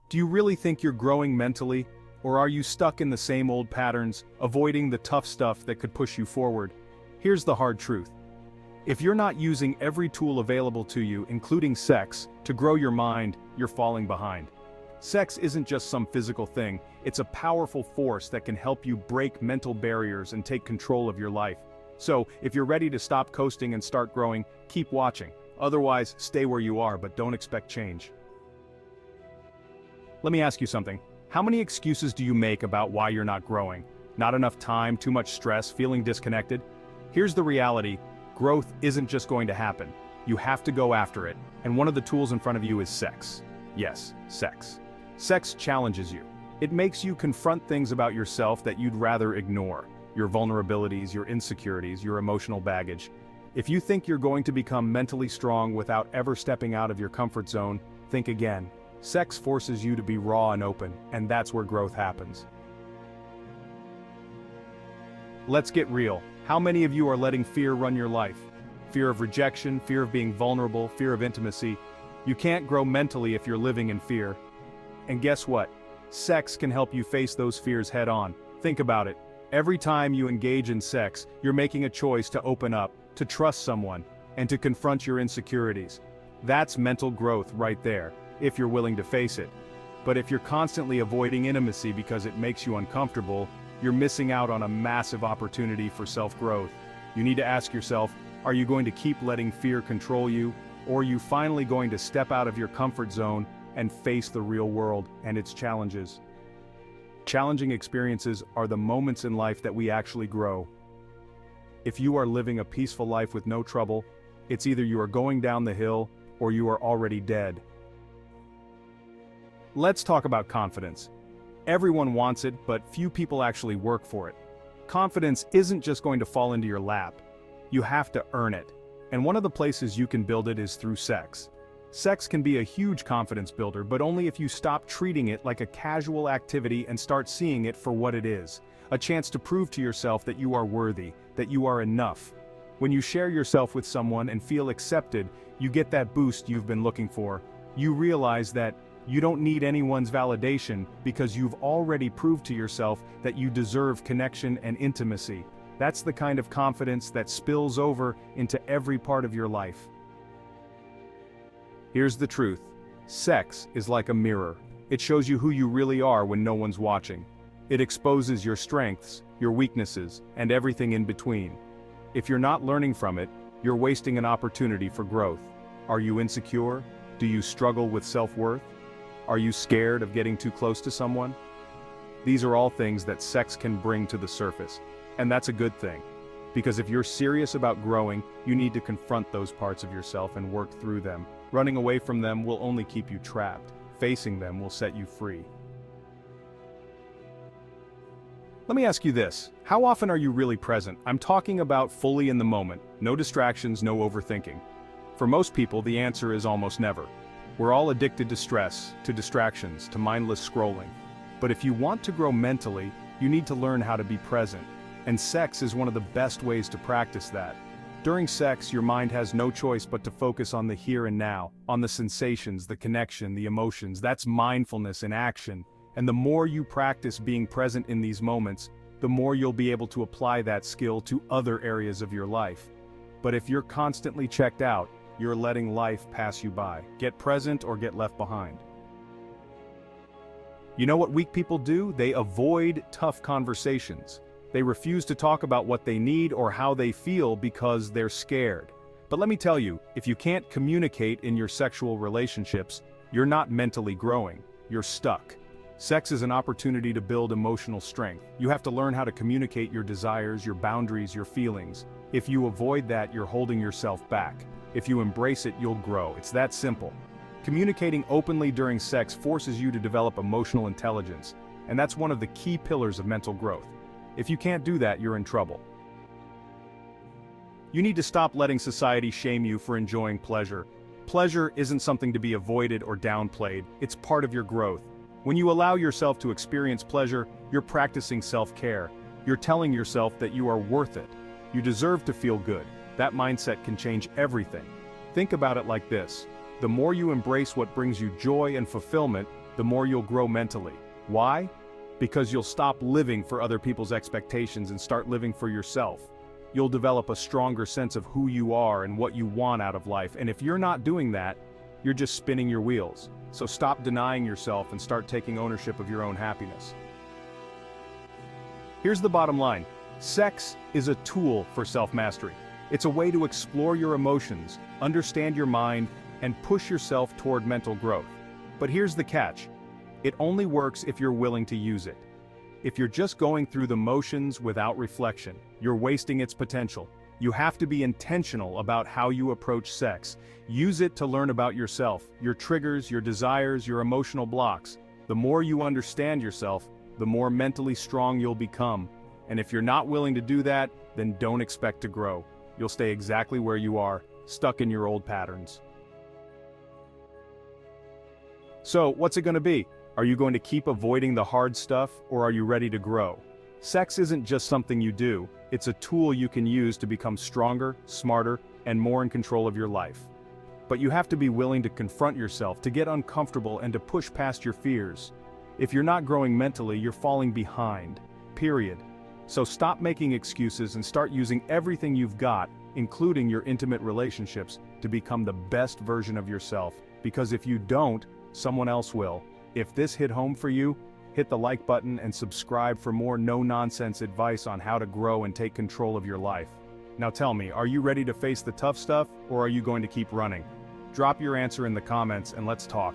Do you really think you're growing mentally, or are you stuck in the same old patterns, avoiding the tough stuff that could push you forward? Here's the hard truth. If you're not using every tool available to you, including sex, to grow your mind, you're falling behind. Sex isn't just some physical thing, it's a powerful force that can help you break mental barriers and take control of your life. So, if you're ready to stop coasting and start growing, keep watching. Otherwise, stay where you are, but don't expect change. Let me ask you something. How many excuses do you make about why you're not growing? Not enough time, too much stress, feeling disconnected? Here's the reality. Growth isn't just going to happen. You have to go after it, and one of the tools in front of you is sex. Yes, sex. Sex challenges you. It makes you confront things about yourself that you'd rather ignore. Your vulnerabilities, your insecurities, your emotional baggage. If you think you're going to become mentally strong without ever stepping out of your comfort zone, think again. Sex forces you to be raw and open, and that's where growth happens. Let's get real. How many of you are letting fear run your life? Fear of rejection, fear of being vulnerable, fear of intimacy. You can't grow mentally if you're living in fear. And guess what? Sex can help you face those fears head on. Think about it. Every time you engage in sex, you're making a choice to open up, to trust someone, and to confront your insecurities. That's mental growth right there, if you're willing to face it. But if you're constantly avoiding intimacy because it makes you uncomfortable, you're missing out on a massive opportunity for self-growth. You need to ask yourself, are you going to keep letting fear control you, or are you finally going to step out of your comfort zone and face the real world and its challenges? Challenging experiences are the moments in life that we actually grow. If you are living a peaceful life with no trouble, it's either you are going down the hill or you are already dead. Let's talk about confidence. Everyone wants it, but few people actually work for it. Confidence isn't just going to fall into your lap. You have to earn it. And one of the places you can build it is through sex. Sex can be a huge confidence builder, but only if you stop treating it like a casual activity and start seeing it for what it is. A chance to prove to yourself that you are worthy, that you are enough. When you share yourself with someone and feel accepted, you get that boost you've been looking for. You realize that you don't need anyone's validation because you've already proved to yourself that you deserve connection and intimacy. That's the kind of confidence that spills over into every part of your life. Here's the truth. Sex is like a mirror. It shows you who you really are when no one's watching. It exposes your strengths, your weaknesses, and everything in between. If you're not learning from it, you're wasting an opportunity for growth. Are you insecure? Do you struggle with self-worth? Are you scared of getting too close to someone? These are all things that sex can bring to the surface. And that's a good thing. Because if you're serious about growing, you need to confront those parts of yourself and work through them. Running away from them will only keep you trapped. Facing them will set you free. Let me ask you this. How often are you really present? I'm talking about fully in the moment. No distractions, no overthinking. For most people, the answer is almost never. We're all addicted to stress, to distractions, to mindless scrolling. But if you want to grow mentally, you need to learn how to be present. And sex is one of the best ways to practice that. During sex, your mind has no choice but to focus on the here and now, on the sensations, the connection, the emotions. That's mindfulness in action. And the more you practice being present in these moments, the more you'll be able to apply that skill to other areas of your life. But if you're constantly checked out, you're letting life pass you by. Get present or get left behind. You know what weak people do? They avoid tough conversations. They refuse to talk about what they need or how they feel because they're scared. But let me tell you, if you can't communicate in your sexual relationships, you're not mentally growing. You're stuck. Sex is an opportunity to build emotional strength. You have to learn how to communicate your desires, your boundaries, your feelings. If you avoid that, you're holding yourself back. If you embrace it, you'll grow. It's that simple. Communicating openly during sex forces you to develop emotional intelligence, and that's one of the key pillars of mental growth. If you can't do that, you're in trouble. You need to stop letting society shame you for enjoying pleasure. Pleasure isn't something to be avoided or downplayed, it's part of your growth. When you allow yourself to experience pleasure, you're practicing self-care. You're telling yourself that you are worth it. You deserve to feel good. That mindset can change everything. Think about it like this. The more you embrace what brings you joy and fulfillment, the more you'll grow mentally. Why? Because you'll stop living for other people's expectations and start living for yourself. You'll develop a stronger sense of who you are and what you want out of life, and if you're not doing that, you're just spinning your wheels. So stop denying yourself and start taking ownership of your own happiness. Here's the bottom line. Sex is a tool for self-mastery. It's a way to explore your emotions, understand your mind, and push yourself toward mental growth. But here's the catch. It only works if you're willing to use it. If you're just going through the motions without reflection, you're wasting its potential. You have to be intentional about how you approach sex. Use it to learn about yourself, your triggers, your desires, your emotional blocks. The more you understand yourself, the more mentally strong you'll become. And if you're not willing to do that, then don't expect to grow. You'll stay exactly where you are, stuck in your old patterns. So, what's it going to be? Are you going to keep avoiding the hard stuff, or are you ready to grow? Sex isn't just something you do, it's a tool you can use to become stronger, smarter, and more in control of your life. But you have to be willing to confront yourself, to get uncomfortable, and to push past your fears. If you're not growing mentally, you're falling behind. Period. So stop making excuses and start using everything you've got, including your intimate relationships, to become the best version of yourself. Because if you don't, someone else will. If this hit home for you, hit the like button and subscribe for more no-nonsense advice on how to grow and take control of your life. Now tell me, are you ready to face the tough stuff, or are you going to keep running? Drop your answer in the comments and let's talk.